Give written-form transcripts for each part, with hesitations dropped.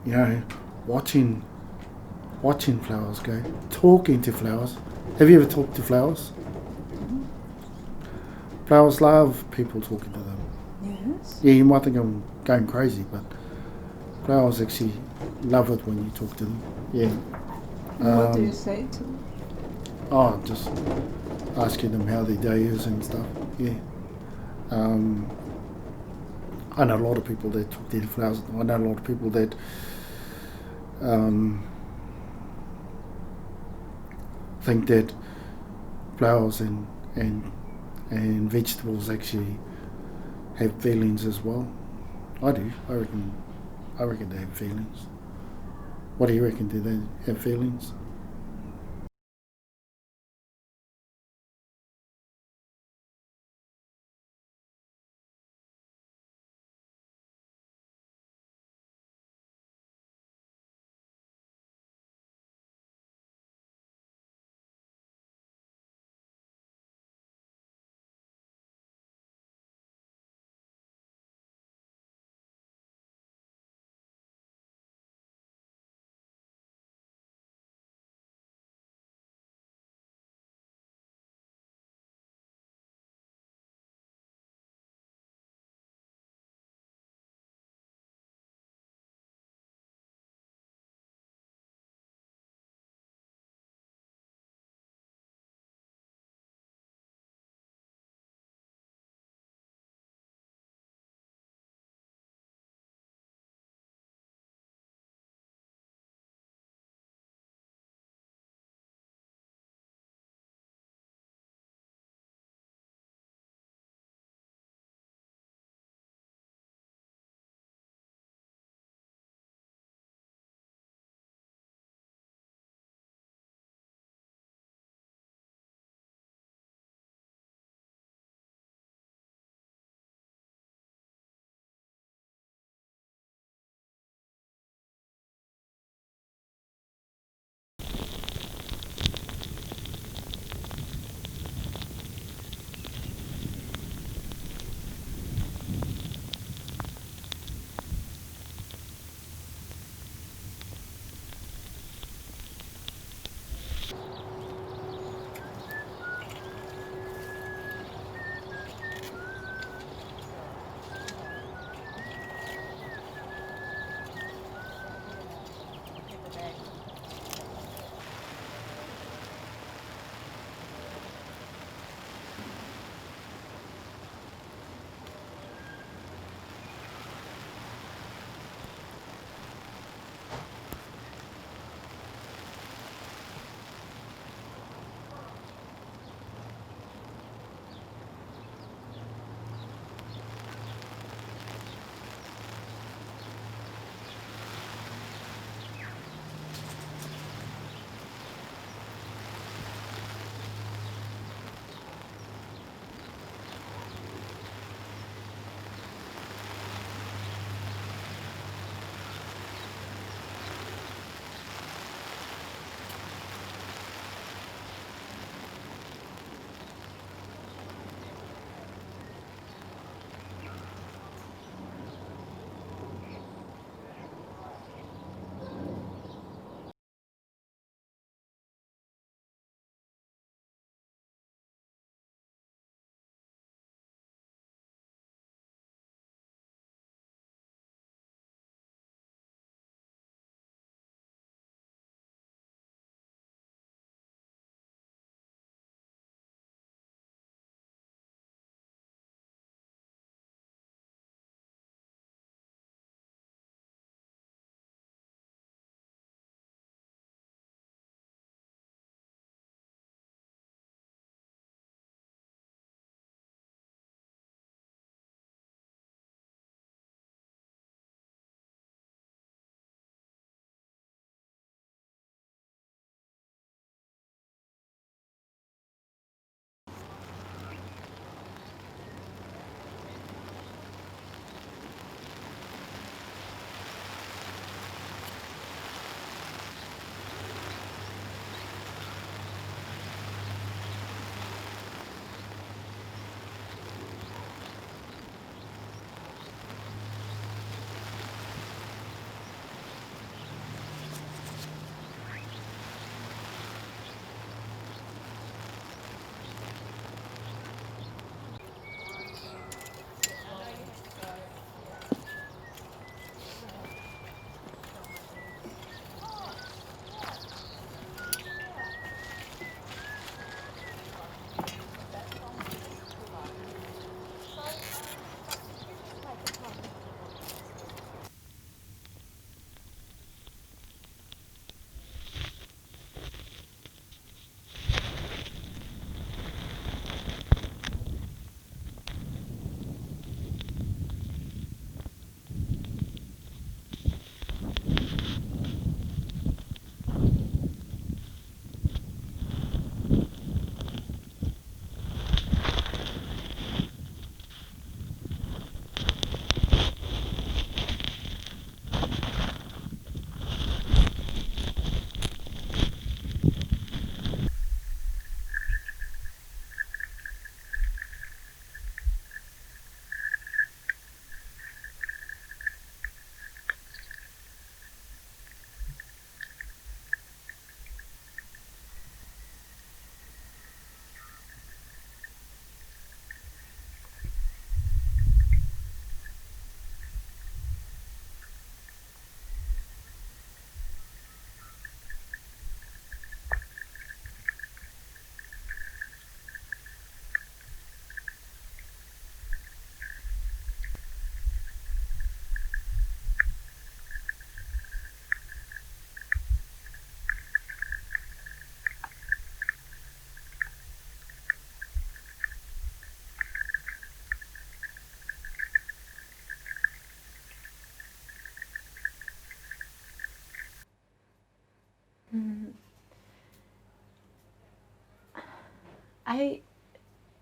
You know, watching flowers go, talking to flowers. Have you ever talked to flowers? Mm-hmm. Flowers love people talking to them. Yes. Yeah, you might think I'm going crazy, but flowers actually love it when you talk to them. Yeah. What do you say to them? Oh, just asking them how their day is and stuff. Yeah. I know a lot of people that talk to their flowers. I know a lot of people that think that flowers and vegetables actually have feelings as well. I do. I reckon they have feelings. What do you reckon? Do they have feelings?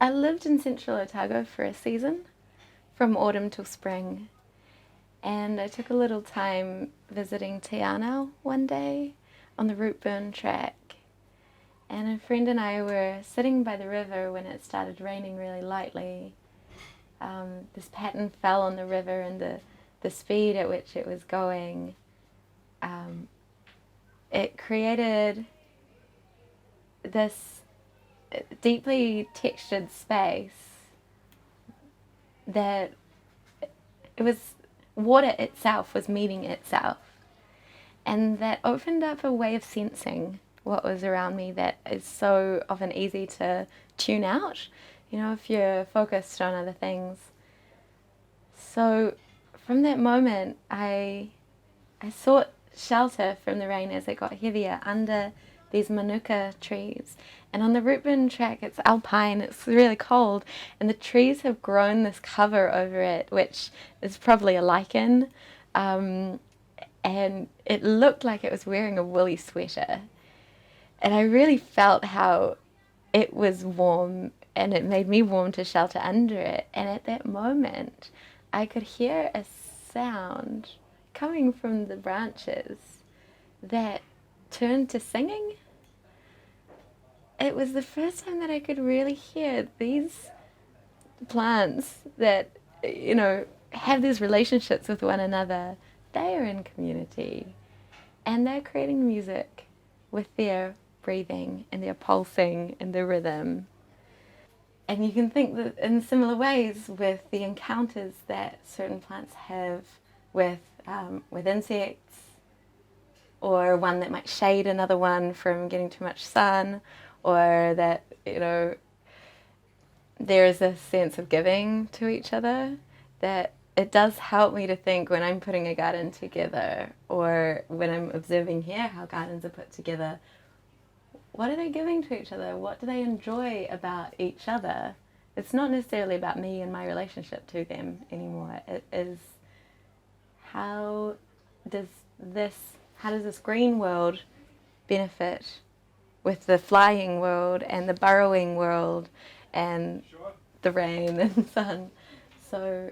I lived in central Otago for a season, from autumn till spring, and I took a little time visiting Te Anau one day on the root burn track. And a friend and I were sitting by the river when it started raining really lightly. This pattern fell on the river, and the speed at which it was going, it created this deeply textured space that it was water itself was meeting itself, and that opened up a way of sensing what was around me that is so often easy to tune out, if you're focused on other things. So from that moment, I sought shelter from the rain as it got heavier under these manuka trees. And on the rootburn track, it's alpine, it's really cold, and the trees have grown this cover over it, which is probably a lichen, and it looked like it was wearing a woolly sweater. And I really felt how it was warm, and it made me warm to shelter under it. And at that moment, I could hear a sound coming from the branches that turned to singing. It was the first time that I could really hear these plants that, have these relationships with one another. They are in community, and they're creating music with their breathing and their pulsing and their rhythm. And you can think that in similar ways with the encounters that certain plants have with insects, or one that might shade another one from getting too much sun, or that, there is a sense of giving to each other, that it does help me to think when I'm putting a garden together, or when I'm observing here how gardens are put together, what are they giving to each other? What do they enjoy about each other? It's not necessarily about me and my relationship to them anymore. It is how does this green world benefit with the flying world and the burrowing world and the rain and sun. So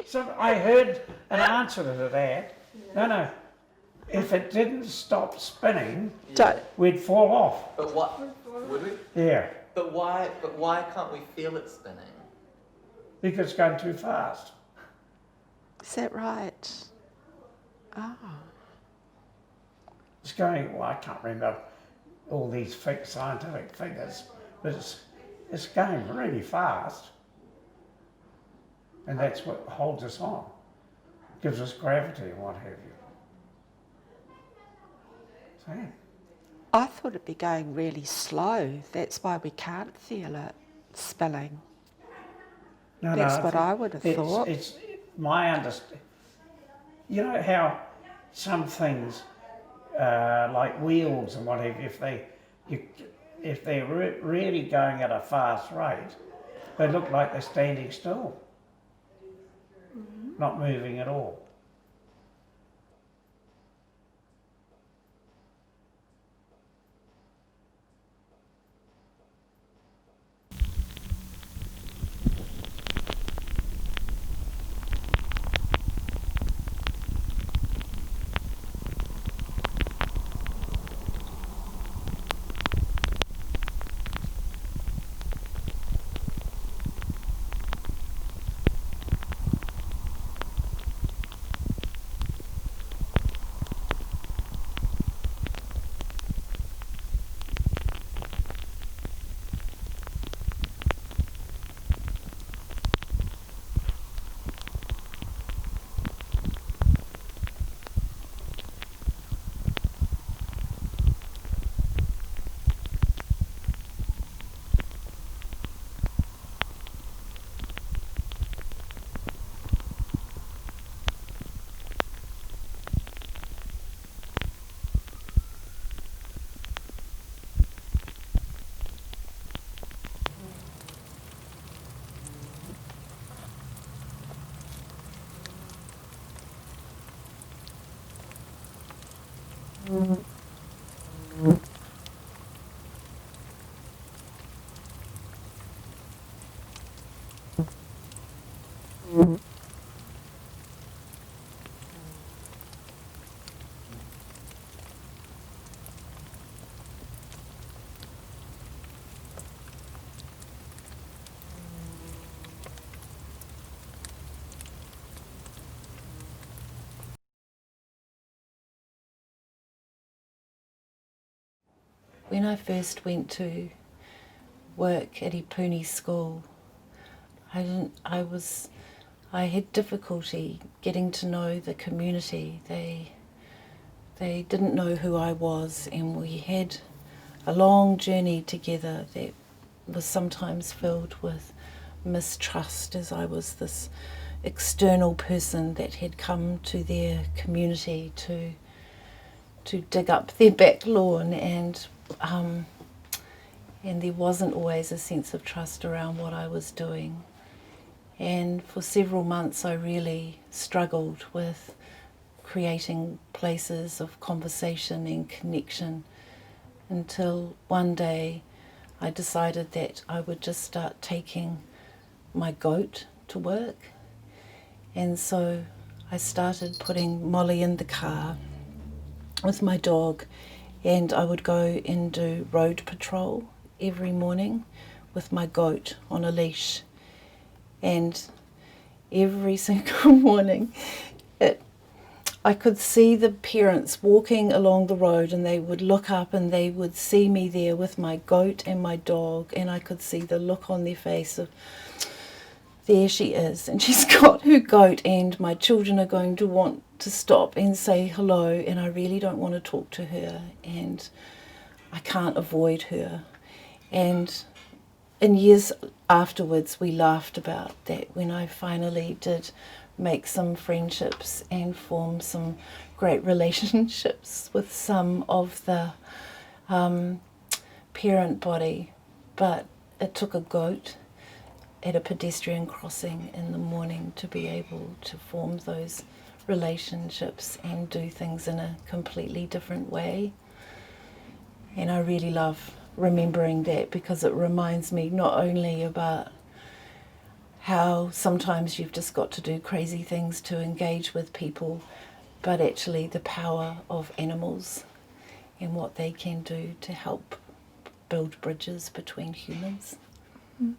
So I heard an answer to that. No. If it didn't stop spinning, we'd fall off. But what would we? Yeah. But why can't we feel it spinning? Because it's going too fast. Is that right? Oh. It's going, well, I can't remember all these scientific figures, but it's going really fast. And that's what holds us on. Gives us gravity and what have you. So, yeah. I thought it'd be going really slow. That's why we can't feel it spilling. That's what I would have thought. It's my understanding. You know how some things, like wheels and what have you, if they're really going at a fast rate, they look like they're standing still, not moving at all. When I first went to work at Ipuni school, I had difficulty getting to know the community. They didn't know who I was, and we had a long journey together that was sometimes filled with mistrust, as I was this external person that had come to their community to dig up their back lawn, and there wasn't always a sense of trust around what I was doing. And for several months I really struggled with creating places of conversation and connection, until one day I decided that I would just start taking my goat to work. And so I started putting Molly in the car with my dog, and I would go and do road patrol every morning with my goat on a leash. And every single morning I could see the parents walking along the road, and they would look up and they would see me there with my goat and my dog, and I could see the look on their face of, there she is, and she's got her goat, and my children are going to want to stop and say hello, and I really don't want to talk to her, and I can't avoid her. And in years afterwards we laughed about that, when I finally did make some friendships and form some great relationships with some of the parent body. But it took a goat at a pedestrian crossing in the morning to be able to form those relationships and do things in a completely different way. And I really love remembering that, because it reminds me not only about how sometimes you've just got to do crazy things to engage with people, but actually the power of animals and what they can do to help build bridges between humans. Mm.